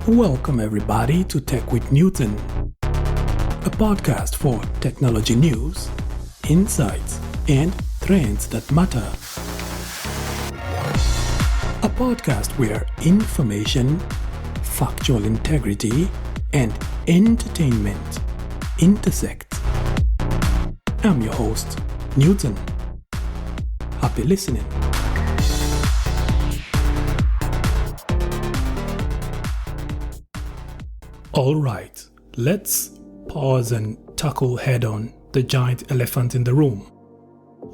Welcome everybody to Tech with Newton, a podcast for technology news, insights, and trends that matter. A podcast where information, factual integrity, and entertainment intersect. I'm your host, Newton. Happy listening. Alright, let's pause and tackle head-on the giant elephant in the room.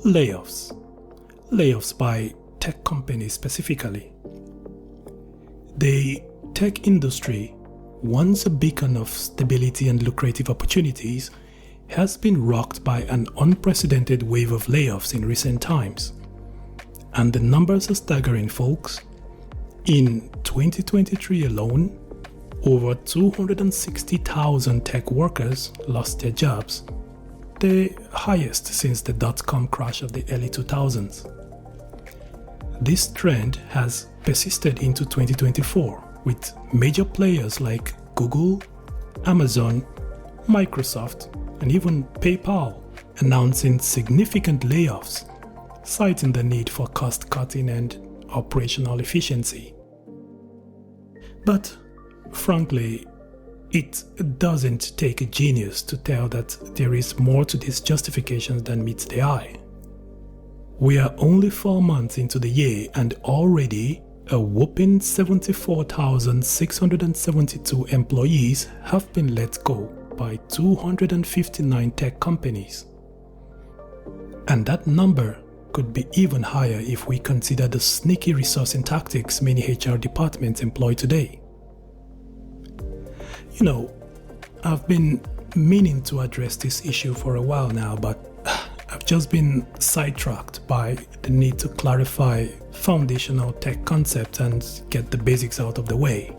Layoffs. Layoffs by tech companies specifically. The tech industry, once a beacon of stability and lucrative opportunities, has been rocked by an unprecedented wave of layoffs in recent times. And the numbers are staggering, folks. In 2023 alone, over 260,000 tech workers lost their jobs, the highest since the dot-com crash of the early 2000s. This trend has persisted into 2024, with major players like Google, Amazon, Microsoft, and even PayPal announcing significant layoffs, citing the need for cost-cutting and operational efficiency. But frankly, it doesn't take a genius to tell that there is more to these justifications than meets the eye. We are only 4 months into the year and already a whopping 74,672 employees have been let go by 259 tech companies. And that number could be even higher if we consider the sneaky resourcing tactics many HR departments employ today. You know, I've been meaning to address this issue for a while now, but I've just been sidetracked by the need to clarify foundational tech concepts and get the basics out of the way.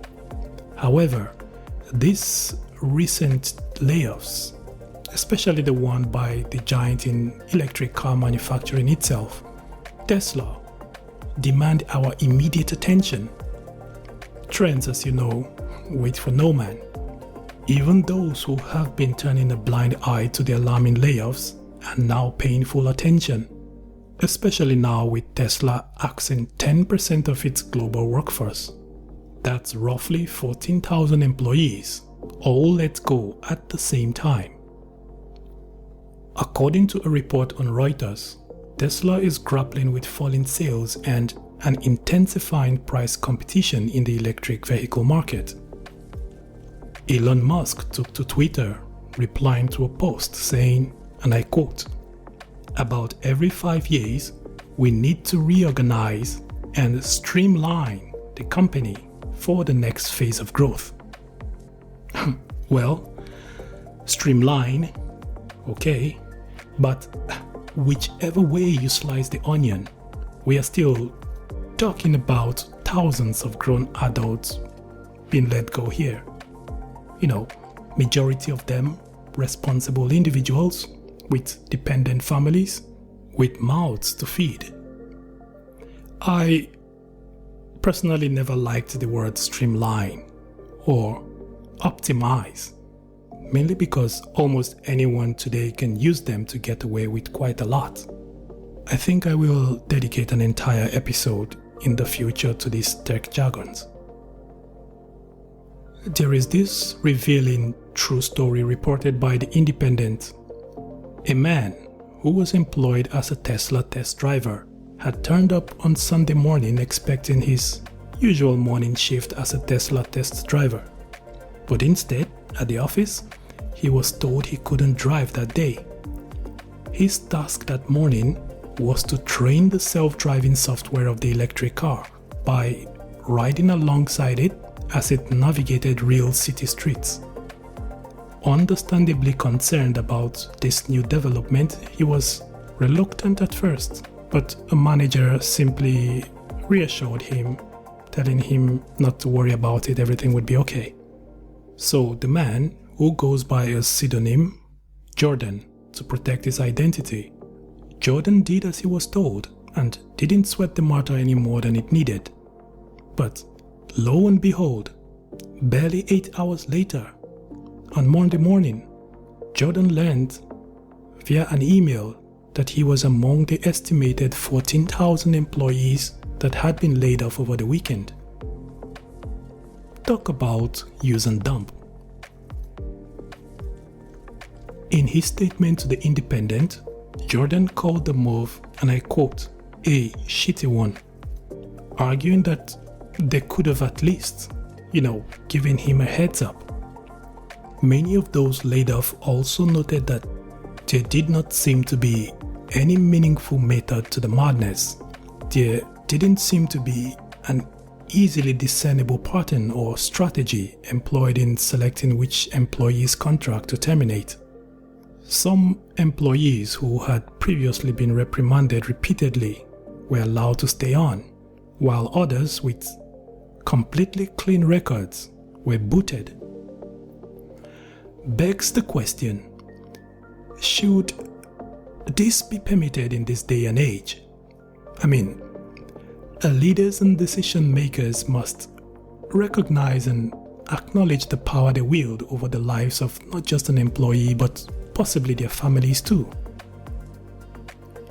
However, these recent layoffs, especially the one by the giant in electric car manufacturing itself, Tesla, demand our immediate attention. Trends, as you know, wait for no man. Even those who have been turning a blind eye to the alarming layoffs are now paying full attention, especially now with Tesla axing 10% of its global workforce. That's roughly 14,000 employees, all let go at the same time. According to a report on Reuters, Tesla is grappling with falling sales and an intensifying price competition in the electric vehicle market. Elon Musk took to Twitter, replying to a post saying, and I quote, "About every 5 years, we need to reorganize and streamline the company for the next phase of growth." Well, streamline, okay, but whichever way you slice the onion, we are still talking about thousands of grown adults being let go here. You know, majority of them responsible individuals with dependent families, with mouths to feed. I personally never liked the word streamline or optimize, mainly because almost anyone today can use them to get away with quite a lot. I think I will dedicate an entire episode in the future to these tech jargons. There is this revealing true story reported by The Independent. A man who was employed as a Tesla test driver had turned up on Sunday morning expecting his usual morning shift as a Tesla test driver. But instead, at the office, he was told he couldn't drive that day. His task that morning was to train the self-driving software of the electric car by riding alongside it as it navigated real city streets. Understandably concerned about this new development, he was reluctant at first, but a manager simply reassured him, telling him not to worry about it, everything would be okay. So the man, who goes by a pseudonym, Jordan, to protect his identity, Jordan did as he was told and didn't sweat the matter any more than it needed. But lo and behold, Barely 8 hours later, on Monday morning, Jordan learned via an email that he was among the estimated 14,000 employees that had been laid off over the weekend. Talk about use and dump. In his statement to The Independent, Jordan called the move, and I quote, a shitty one, arguing that they could have at least, given him a heads up. Many of those laid off also noted that there did not seem to be any meaningful method to the madness. There didn't seem to be an easily discernible pattern or strategy employed in selecting which employee's contract to terminate. Some employees who had previously been reprimanded repeatedly were allowed to stay on, while others with completely clean records were booted. Begs the question, should this be permitted in this day and age? Leaders and decision makers must recognize and acknowledge the power they wield over the lives of not just an employee but possibly their families too.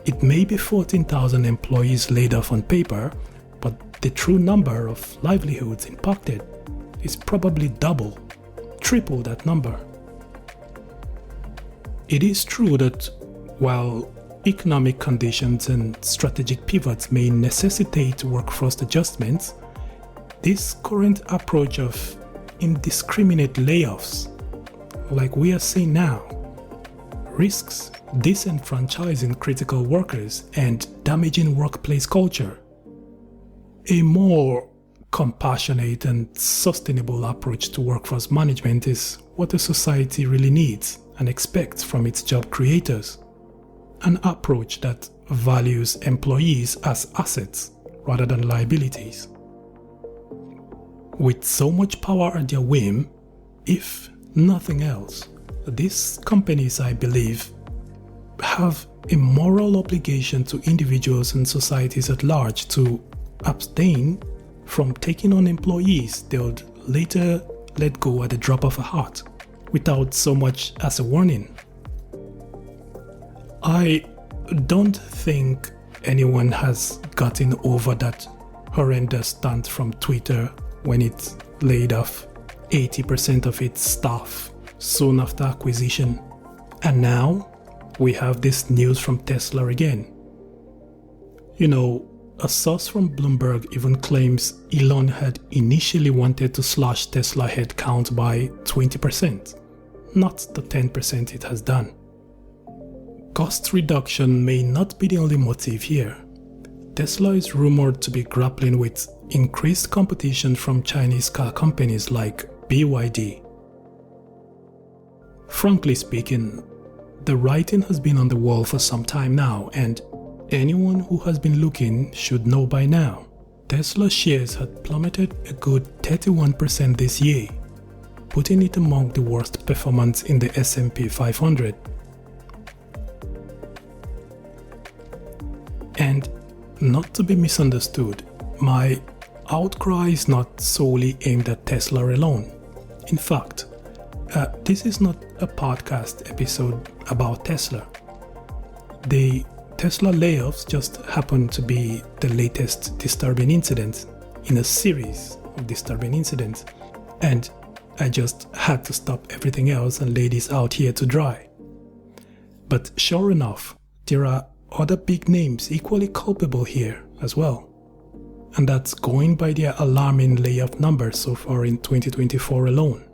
It may be 14,000 employees laid off on paper, but the true number of livelihoods impacted is probably double, triple that number. It is true that while economic conditions and strategic pivots may necessitate workforce adjustments, this current approach of indiscriminate layoffs, like we are seeing now, risks disenfranchising critical workers and damaging workplace culture. A more compassionate and sustainable approach to workforce management is what a society really needs and expects from its job creators. An approach that values employees as assets rather than liabilities. With so much power at their whim, if nothing else, these companies, I believe, have a moral obligation to individuals and societies at large to abstain from taking on employees they would later let go at the drop of a hat, without so much as a warning. I don't think anyone has gotten over that horrendous stunt from Twitter when it laid off 80% of its staff soon after acquisition. And now we have this news from Tesla again. A source from Bloomberg even claims Elon had initially wanted to slash Tesla headcount by 20%, not the 10% it has done. Cost reduction may not be the only motive here. Tesla is rumored to be grappling with increased competition from Chinese car companies like BYD. Frankly speaking, the writing has been on the wall for some time now, and anyone who has been looking should know by now. Tesla shares had plummeted a good 31% this year, putting it among the worst performance in the S&P 500. And not to be misunderstood, my outcry is not solely aimed at Tesla alone. In fact, this is not a podcast episode about Tesla. The Tesla layoffs just happen to be the latest disturbing incident in a series of disturbing incidents, and I just had to stop everything else and lay this out here to dry. But sure enough, there are other big names equally culpable here as well, and that's going by their alarming layoff numbers so far in 2024 alone.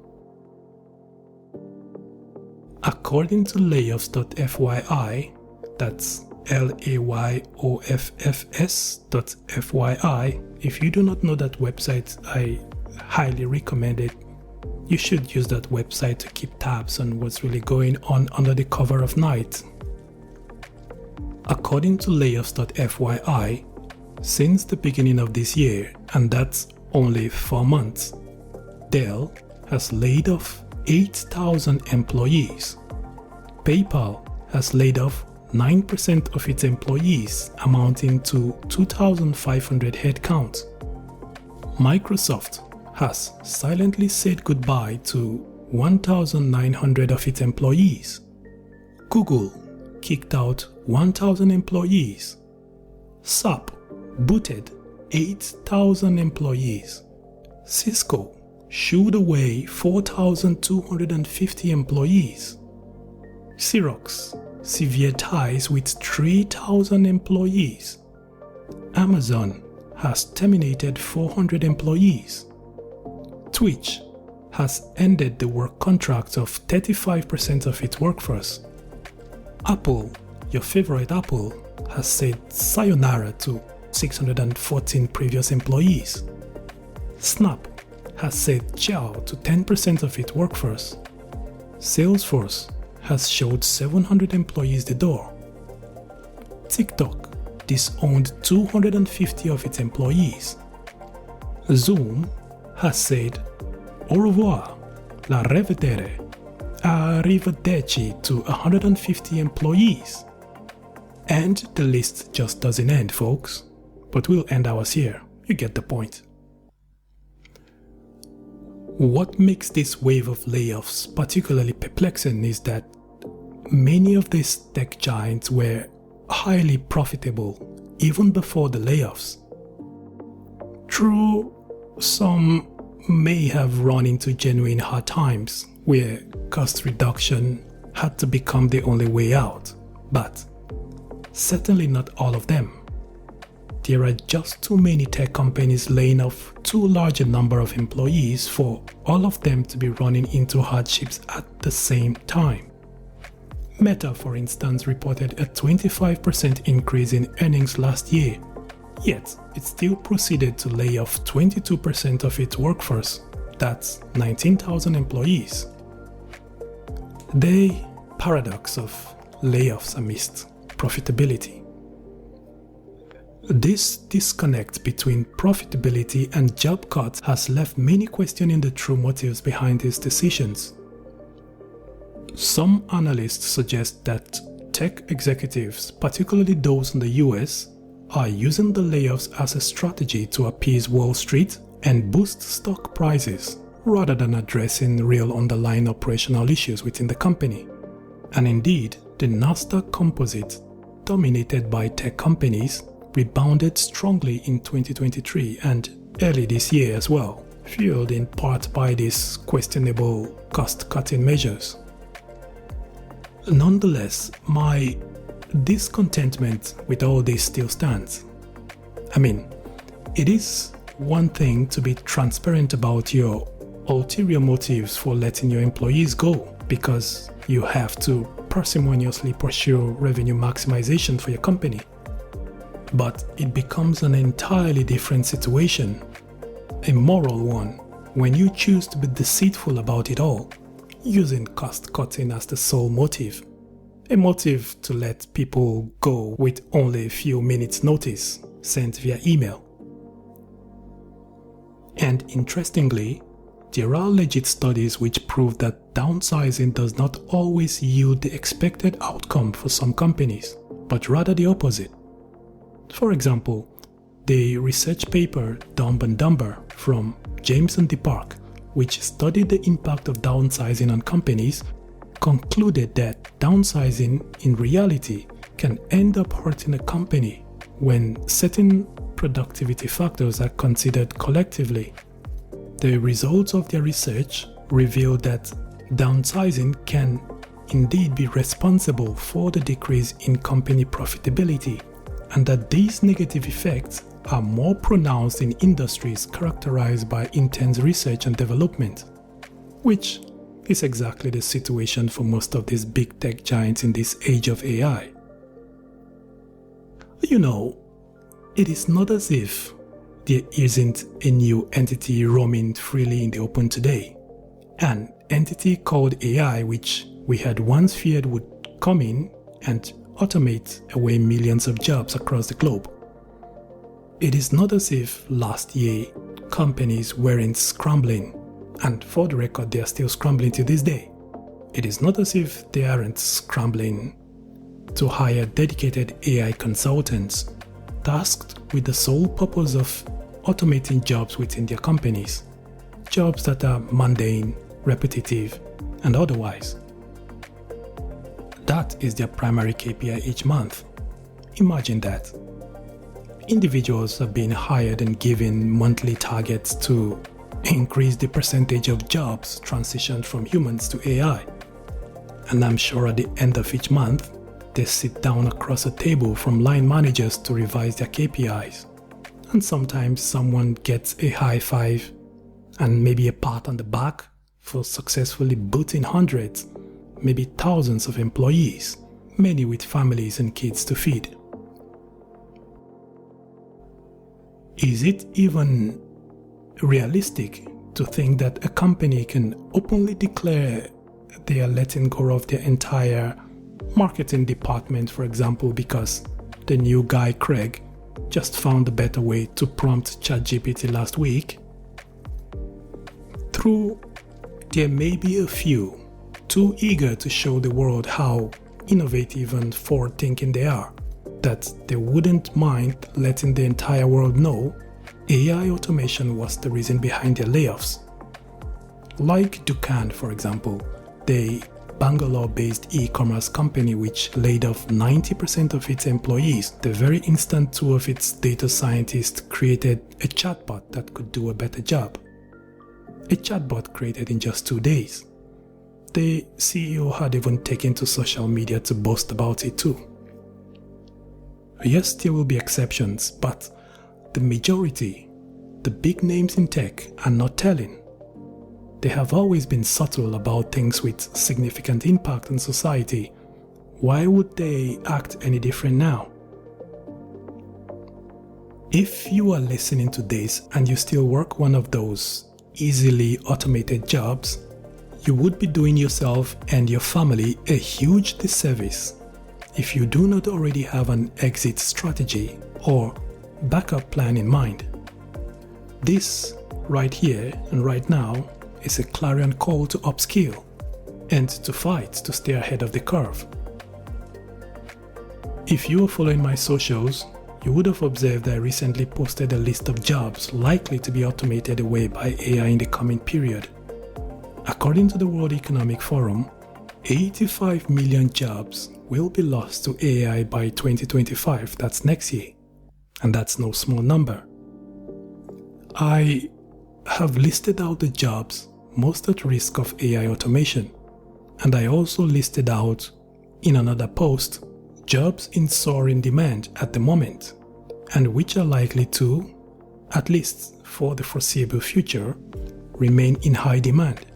According to Layoffs.fyi, that's Layoffs.fyi, if you do not know that website, I highly recommend it. You should use that website to keep tabs on what's really going on under the cover of night. According to Layoffs.fyi, since the beginning of this year, and that's only 4 months, DELL has laid off 8,000 employees. PayPal has laid off 9% of its employees, amounting to 2,500 headcount. Microsoft has silently said goodbye to 1,900 of its employees. Google kicked out 1,000 employees. SAP booted 8,000 employees. CISCO shooed away 4,250 employees. XEROX severed ties with 3,000 employees. Amazon has terminated 400 employees. Twitch has ended the work contracts of 35% of its workforce. Apple, your favorite Apple, has said sayonara to 614 previous employees. Snap has said ciao to 10% of its workforce. Salesforce has showed 700 employees the door. TikTok disowned 250 of its employees. Zoom has said au revoir, la revedere, arrivederci to 150 employees. And the list just doesn't end, folks. But we'll end ours here. You get the point. What makes this wave of layoffs particularly perplexing is that many of these tech giants were highly profitable even before the layoffs. True, some may have run into genuine hard times where cost reduction had to become the only way out, but certainly not all of them. There are just too many tech companies laying off too large a number of employees for all of them to be running into hardships at the same time. Meta, for instance, reported a 25% increase in earnings last year, yet it still proceeded to lay off 22% of its workforce, that's 19,000 employees. The paradox of layoffs amidst profitability. This disconnect between profitability and job cuts has left many questioning the true motives behind these decisions. Some analysts suggest that tech executives, particularly those in the US, are using the layoffs as a strategy to appease Wall Street and boost stock prices, rather than addressing real underlying operational issues within the company. And indeed, the Nasdaq Composite, dominated by tech companies, rebounded strongly in 2023 and early this year as well, fueled in part by these questionable cost-cutting measures. Nonetheless, my discontentment with all this still stands. I mean, it is one thing to be transparent about your ulterior motives for letting your employees go because you have to parsimoniously pursue revenue maximization for your company. But it becomes an entirely different situation, a moral one, when you choose to be deceitful about it all, using cost-cutting as the sole motive. A motive to let people go with only a few minutes' notice, sent via email. And interestingly, there are legit studies which prove that downsizing does not always yield the expected outcome for some companies, but rather the opposite. For example, the research paper Dumb and Dumber from James and DePark, which studied the impact of downsizing on companies, concluded that downsizing in reality can end up hurting a company when certain productivity factors are considered collectively. The results of their research revealed that downsizing can indeed be responsible for the decrease in company profitability, and that these negative effects are more pronounced in industries characterized by intense research and development, which is exactly the situation for most of these big tech giants in this age of AI. You know, it is not as if there isn't a new entity roaming freely in the open today, an entity called AI which we had once feared would come in and automate away millions of jobs across the globe. It is not as if last year companies weren't scrambling, and for the record they are still scrambling to this day. It is not as if they aren't scrambling to hire dedicated AI consultants tasked with the sole purpose of automating jobs within their companies. jobs that are mundane, repetitive, and otherwise. That is their primary KPI each month. Imagine that. Individuals are being hired and given monthly targets to increase the percentage of jobs transitioned from humans to AI. And I'm sure at the end of each month, they sit down across a table from line managers to revise their KPIs. And sometimes someone gets a high five and maybe a pat on the back for successfully booting hundreds, maybe thousands of employees, many with families and kids to feed. Is it even realistic to think that a company can openly declare they are letting go of their entire marketing department, for example, because the new guy Craig just found a better way to prompt ChatGPT last week? True, there may be a few too eager to show the world how innovative and forward-thinking they are, that they wouldn't mind letting the entire world know AI automation was the reason behind their layoffs. Like Dukan, for example, the Bangalore-based e-commerce company which laid off 90% of its employees the very instant two of its data scientists created a chatbot that could do a better job. A chatbot created in just 2 days. The CEO had even taken to social media to boast about it too. Yes, there will be exceptions, but the majority, the big names in tech, are not telling. They have always been subtle about things with significant impact on society. Why would they act any different now? If you are listening to this and you still work one of those easily automated jobs, you would be doing yourself and your family a huge disservice if you do not already have an exit strategy or backup plan in mind. This, right here and right now, is a clarion call to upskill and to fight to stay ahead of the curve. If you are following my socials, you would have observed I recently posted a list of jobs likely to be automated away by AI in the coming period. According to the World Economic Forum, 85 million jobs will be lost to AI by 2025, that's next year. And that's no small number. I have listed out the jobs most at risk of AI automation, and I also listed out, in another post, jobs in soaring demand at the moment, and which are likely to, at least for the foreseeable future, remain in high demand.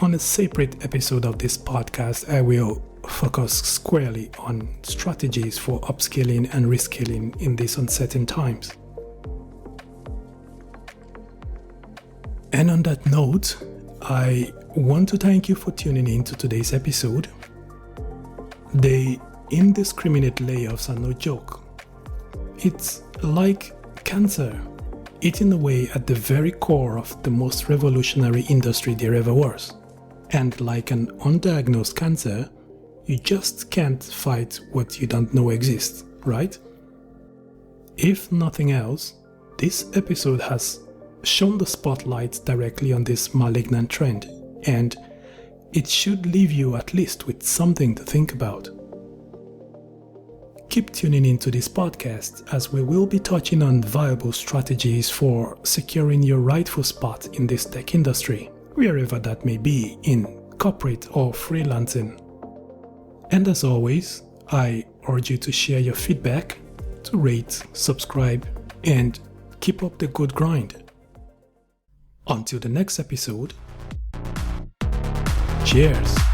On a separate episode of this podcast, I will focus squarely on strategies for upskilling and reskilling in these uncertain times. And on that note, I want to thank you for tuning in to today's episode. The indiscriminate layoffs are no joke. It's like cancer eating away at the very core of the most revolutionary industry there ever was. And like an undiagnosed cancer, you just can't fight what you don't know exists, right? If nothing else, this episode has shone the spotlight directly on this malignant trend, and it should leave you at least with something to think about. Keep tuning into this podcast as we will be touching on viable strategies for securing your rightful spot in this tech industry, wherever that may be, in corporate or freelancing. And as always, I urge you to share your feedback, to rate, subscribe, and keep up the good grind. Until the next episode, cheers!